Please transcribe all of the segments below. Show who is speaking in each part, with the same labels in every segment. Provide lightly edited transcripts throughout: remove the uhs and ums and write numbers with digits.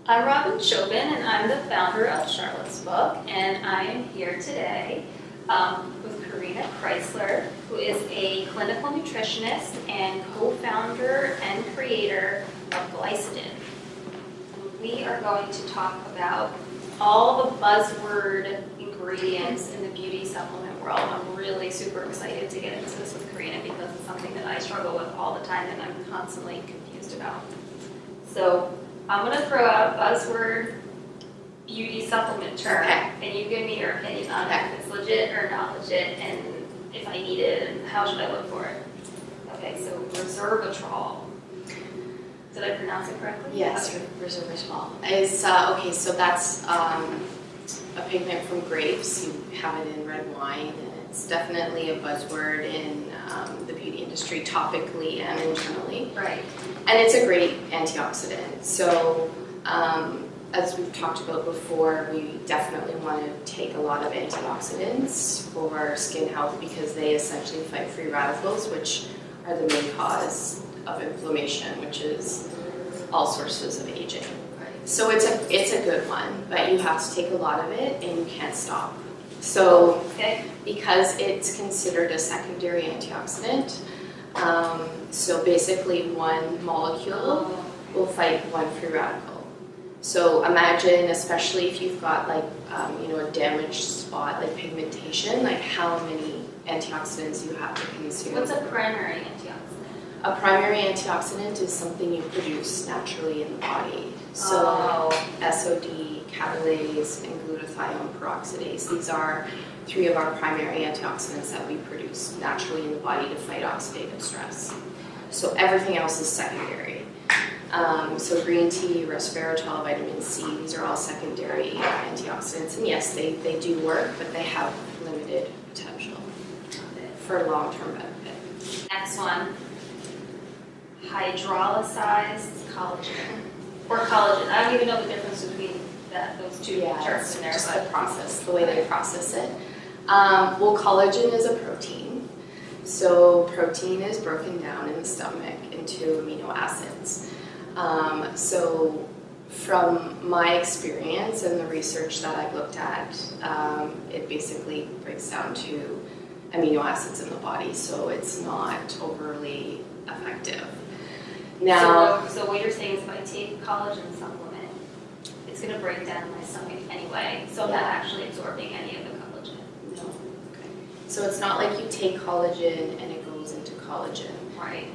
Speaker 1: I'm Robin Shobin, and I'm the founder of Charlotte's Book, and I am here today with Corina Crysler, who is a clinical nutritionist and co-founder and creator of GliSODin. We are going to talk about all the buzzword ingredients in the beauty supplement world. I'm really super excited to get into this with Corina because it's something that I struggle with all the time and I'm constantly confused about. So I'm going to throw out a buzzword beauty supplement term, and you give me your opinion on it, if it's legit or not legit, and if I need it, and how should I look for it. Okay, so resveratrol. Did I pronounce it correctly?
Speaker 2: Yes, okay. Resveratrol is okay. So that's a pigment from grapes. You have it in red wine, and it's definitely a buzzword in the beauty industry, topically and internally.
Speaker 1: Right.
Speaker 2: And it's a great antioxidant. So as we've talked about before, we definitely want to take a lot of antioxidants for skin health because they essentially fight free radicals, which are the main cause of inflammation, which is all sources of aging.
Speaker 1: Right.
Speaker 2: So it's a good one, but you have to take a lot of it and you can't stop. So because it's considered a secondary antioxidant, so basically one molecule will fight one free radical. So imagine, especially if you've got like a damaged spot like pigmentation, like how many antioxidants you have to consume.
Speaker 1: What's a primary antioxidant?
Speaker 2: A primary antioxidant is something you produce naturally in the body. So SOD, catalase, and glutathione peroxidase. These are three of our primary antioxidants that we produce naturally in the body to fight oxidative stress. So everything else is secondary. So green tea, resveratrol, vitamin C, these are all secondary antioxidants. And yes, they do work, but they have limited potential for long-term benefit.
Speaker 1: Next one, hydrolyzed collagen. Or collagen. I don't even know the difference between those two terms in there.
Speaker 2: Just the process, the way they process it. Well, collagen is a protein. So protein is broken down in the stomach into amino acids. So from my experience and the research that I've looked at, it basically breaks down to amino acids in the body, so it's not overly effective. Now,
Speaker 1: so what you're saying is if I take a collagen supplement, it's going to break down my stomach anyway, so I'm not actually absorbing any of the collagen.
Speaker 2: No. Okay. So it's not like you take collagen and it goes into collagen.
Speaker 1: Right.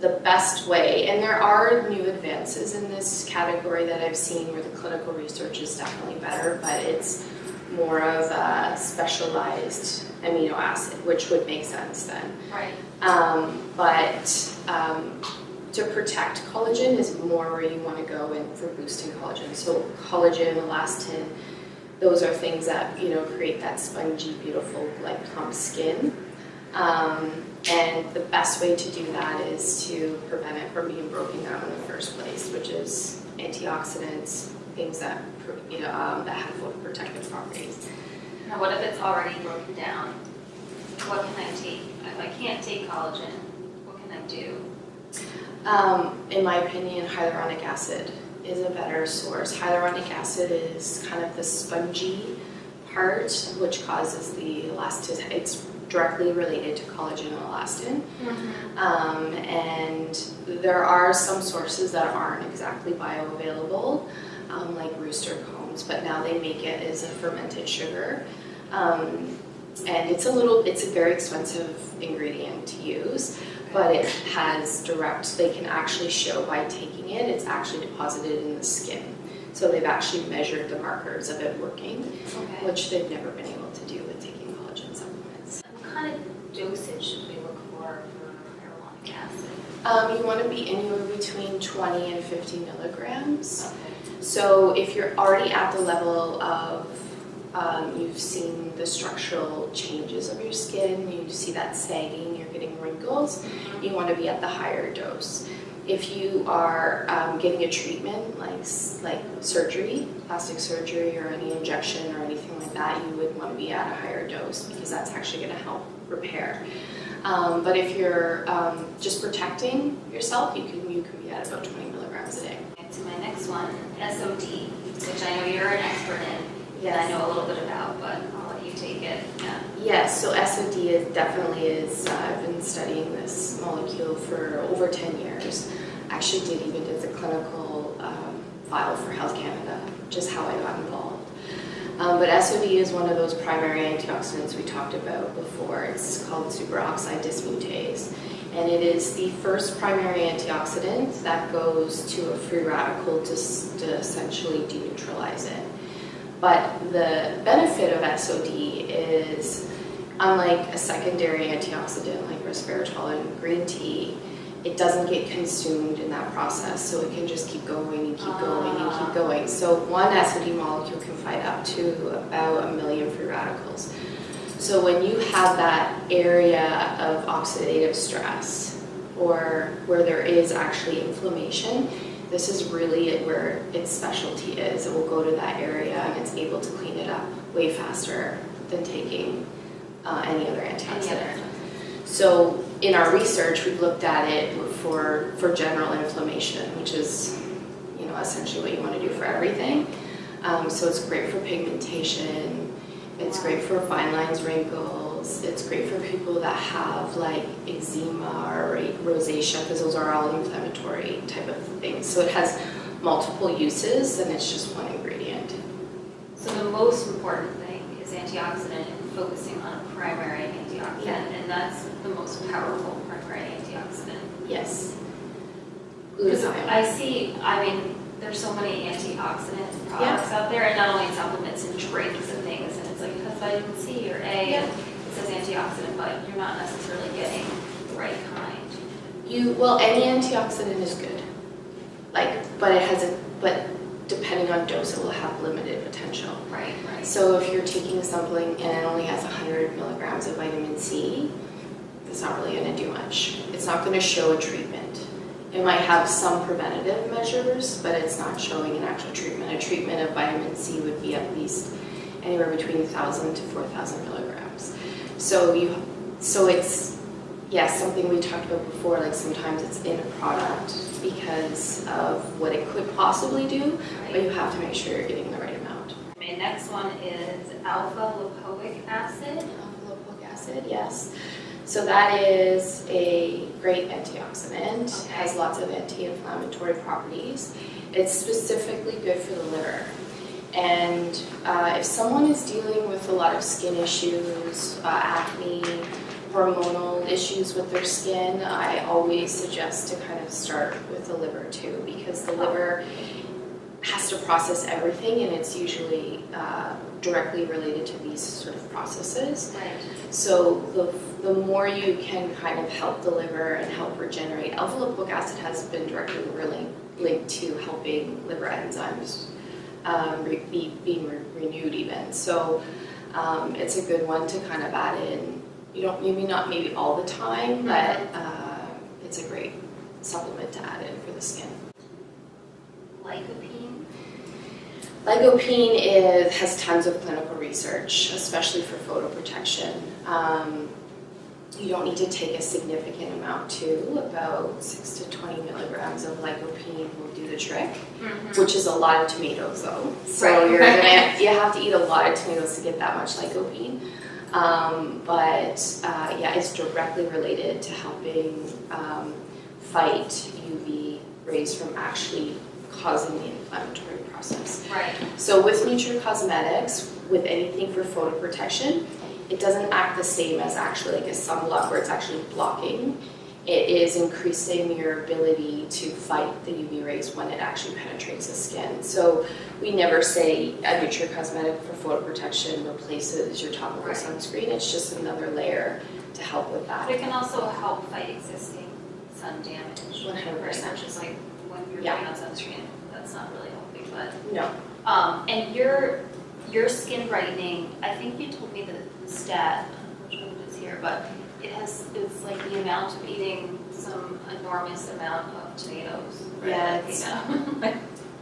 Speaker 2: The best way, and there are new advances in this category that I've seen where the clinical research is definitely better, but it's more of a specialized amino acid, which would make sense then.
Speaker 1: Right.
Speaker 2: To protect collagen is more where you want to go in for boosting collagen. So collagen, elastin, those are things that create that spongy, beautiful, like plump skin. And the best way to do that is to prevent it from being broken down in the first place, which is antioxidants, things that that have photoprotective properties.
Speaker 1: Now, what if it's already broken down? What can I take? If I can't take collagen, what can I do?
Speaker 2: In my opinion, hyaluronic acid is a better source. Hyaluronic acid is kind of the spongy part, which causes the elasticity. It's directly related to collagen and elastin. Mm-hmm. And there are some sources that aren't exactly bioavailable, like rooster cones, but now they make it as a fermented sugar. And it's a very expensive ingredient to use, but it has they can actually show by taking it, it's actually deposited in the skin. So they've actually measured the markers of it working, which they've never been able to do with taking collagen supplements.
Speaker 1: What kind of dosage should we look for hyaluronic acid?
Speaker 2: You want to be anywhere between 20 and 50 milligrams.
Speaker 1: Okay.
Speaker 2: So if you're already at the level of you've seen the structural changes of your skin, you see that sagging, you're getting wrinkles, you want to be at the higher dose. If you are getting a treatment like surgery, plastic surgery or any injection or anything like that, you would want to be at a higher dose because that's actually going to help repair. But if you're just protecting yourself, you can be at about 20 milligrams a day.
Speaker 1: to my next one, SOD, which I know you're an expert in.
Speaker 2: Yes.
Speaker 1: I know a little bit about, but I'll let you take it. Yeah.
Speaker 2: Yes, so SOD definitely is, I've been studying this molecule for over 10 years. Actually did the clinical file for Health Canada, just how I got involved. But SOD is one of those primary antioxidants we talked about before. It's called superoxide dismutase. And it is the first primary antioxidant that goes to a free radical to essentially deneutralize it. But the benefit of SOD is, unlike a secondary antioxidant like resveratrol and green tea, it doesn't get consumed in that process, so it can just keep going and keep going and keep going. So one SOD molecule can fight up to about 1 million free radicals. So when you have that area of oxidative stress, or where there is actually inflammation, this is really where its specialty is. It will go to that area and it's able to clean it up way faster than taking any other antioxidant. So in our research, we've looked at it for general inflammation, which is, you know, essentially what you want to do for everything. So it's great for pigmentation. It's great for fine lines, wrinkles. It's great for people that have like eczema or rosacea, because those are all inflammatory type of things. So it has multiple uses, and it's just one ingredient.
Speaker 1: So the most important thing is antioxidant and focusing on a primary antioxidant, and that's the most powerful primary antioxidant.
Speaker 2: Yes.
Speaker 1: Because I mean, there's so many antioxidant products out there, and not only supplements and drinks and things, and it's like, it has vitamin C or A, and it says antioxidant, but you're not necessarily getting the right kind.
Speaker 2: Well, any antioxidant is good. But depending on dose, it will have limited potential.
Speaker 1: Right.
Speaker 2: So if you're taking something and it only has 100 milligrams of vitamin C, it's not really going to do much. It's not going to show a treatment. It might have some preventative measures, but it's not showing an actual treatment. A treatment of vitamin C would be at least anywhere between 1,000 to 4,000 milligrams. So it's, yes, something we talked about before, like sometimes it's in a product because of what it could possibly do, but you have to make sure you're getting the right amount.
Speaker 1: My next one is alpha lipoic acid.
Speaker 2: Alpha lipoic acid, yes. So that is a great antioxidant. It has lots of anti-inflammatory properties. It's specifically good for the liver. And if someone is dealing with a lot of skin issues, acne, hormonal issues with their skin, I always suggest to kind of start with the liver too, because the liver has to process everything, and it's usually directly related to these sort of processes.
Speaker 1: Right.
Speaker 2: So the more you can kind of help the liver and help regenerate, alpha lipoic acid has been directly linked to helping liver enzymes being renewed even. So it's a good one to kind of add in. You don't maybe all the time, but it's a great supplement to add in for the skin.
Speaker 1: Lycopene.
Speaker 2: Lycopene has tons of clinical research, especially for photoprotection. You don't need to take a significant amount too. About 6 to 20 milligrams of lycopene will do the trick, which is a lot of tomatoes though. So you have to eat a lot of tomatoes to get that much lycopene. But it's directly related to helping fight UV rays from actually causing the inflammatory process.
Speaker 1: Right.
Speaker 2: So with nutracosmetics, with anything for photoprotection, it doesn't act the same as actually like a sunblock where it's actually blocking. It is increasing your ability to fight the UV rays when it actually penetrates the skin. So we never say a nutracosmetic for photoprotection replaces your topical sunscreen. It's just another layer to help with that.
Speaker 1: But it can also help fight existing sun damage.
Speaker 2: 100%.
Speaker 1: Which is like when you're putting on sunscreen, that's not really helping. But
Speaker 2: no.
Speaker 1: And your skin brightening, I think you told me the stat, which one it is here, but it's like the amount of eating some enormous amount of tomatoes. Right?
Speaker 2: Yeah,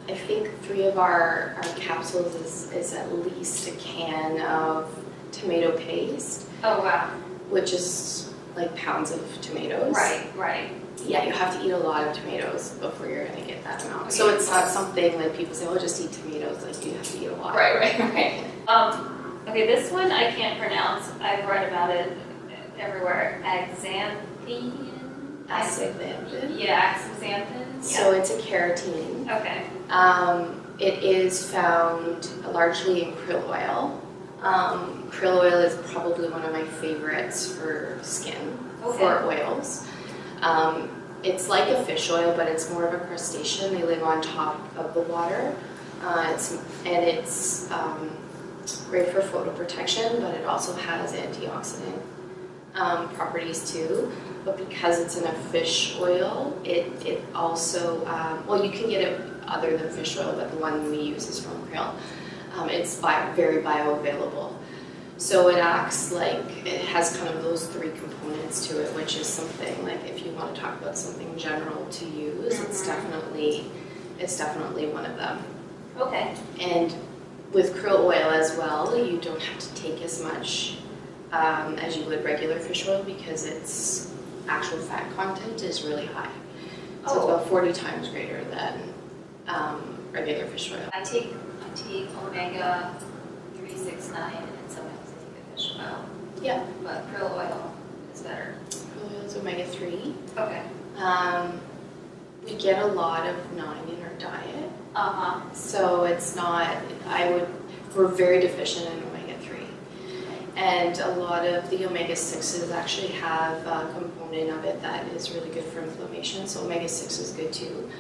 Speaker 2: I think 3 of our capsules is at least a can of tomato paste.
Speaker 1: Oh wow.
Speaker 2: Which is like pounds of tomatoes.
Speaker 1: Right.
Speaker 2: Yeah, you have to eat a lot of tomatoes before you're going to get that amount. So it's not something like people say, oh, just eat tomatoes. Like you have to eat a lot.
Speaker 1: Right. Okay, this one I can't pronounce. I've read about it everywhere. Axanthin?
Speaker 2: Astaxanthin.
Speaker 1: Yeah, astaxanthin.
Speaker 2: So it's a carotene.
Speaker 1: Okay.
Speaker 2: It is found largely in krill oil. Krill oil is probably one of my favorites for skin, for oils. It's like a fish oil, but it's more of a crustacean. They live on top of the water. It's great for photoprotection, but it also has antioxidant properties too. But because it's in a fish oil, it also, well, you can get it other than fish oil, but the one we use is from krill. It's very bioavailable. So it acts like, it has kind of those three components to it, which is something like, if you want to talk about something general to use, it's definitely one of them.
Speaker 1: Okay.
Speaker 2: And with krill oil as well, you don't have to take as much as you would regular fish oil because its actual fat content is really high. So it's about 40 times greater than regular fish oil.
Speaker 1: I take omega 369 and sometimes I take the fish oil.
Speaker 2: Yeah.
Speaker 1: But krill oil is better.
Speaker 2: Krill oil is omega 3.
Speaker 1: Okay.
Speaker 2: We get a lot of 9 in our diet. So it's not, we're very deficient in omega 3. And a lot of the omega 6s actually have a component of it that is really good for inflammation. So omega 6 is good too.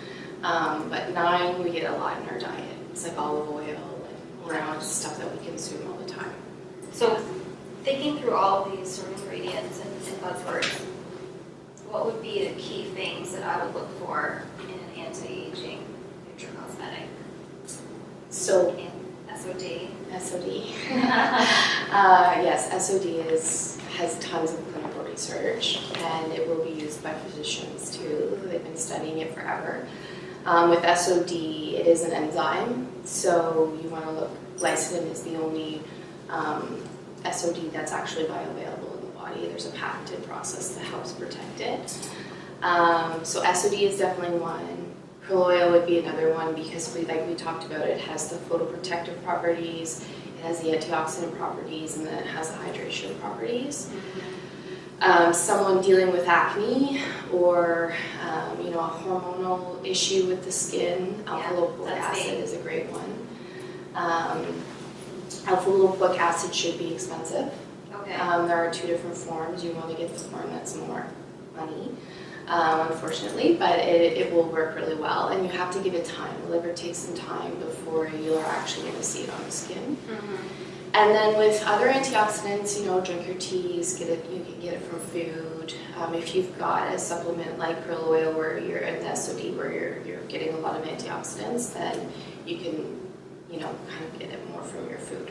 Speaker 2: But 9 we get a lot in our diet. It's like olive oil and stuff that we consume all the time.
Speaker 1: So thinking through all these sort of ingredients and buzzwords, what would be the key things that I would look for in an anti-aging nutracosmetic?
Speaker 2: So
Speaker 1: SOD.
Speaker 2: Yes, SOD has tons of clinical research, and it will be used by physicians too. They've been studying it forever. With SOD, it is an enzyme, so you want to look. GliSODin is the only SOD that's actually bioavailable in the body. There's a patented process that helps protect it. So SOD is definitely one. Krill oil would be another one because, like we talked about, it has the photoprotective properties, it has the antioxidant properties, and then it has the hydration properties. Someone dealing with acne or a hormonal issue with the skin, alpha-lipoic acid is a great one. Alpha-lipoic acid should be expensive.
Speaker 1: Okay.
Speaker 2: There are 2 different forms. You want to get the form that's more money, unfortunately, but it will work really well, and you have to give it time. The liver takes some time before you're actually going to see it on the skin. And then with other antioxidants, drink your teas, you can get it from food. If you've got a supplement like krill oil where you're in the SOD where you're getting a lot of antioxidants, then you can, kind of get it more from your food.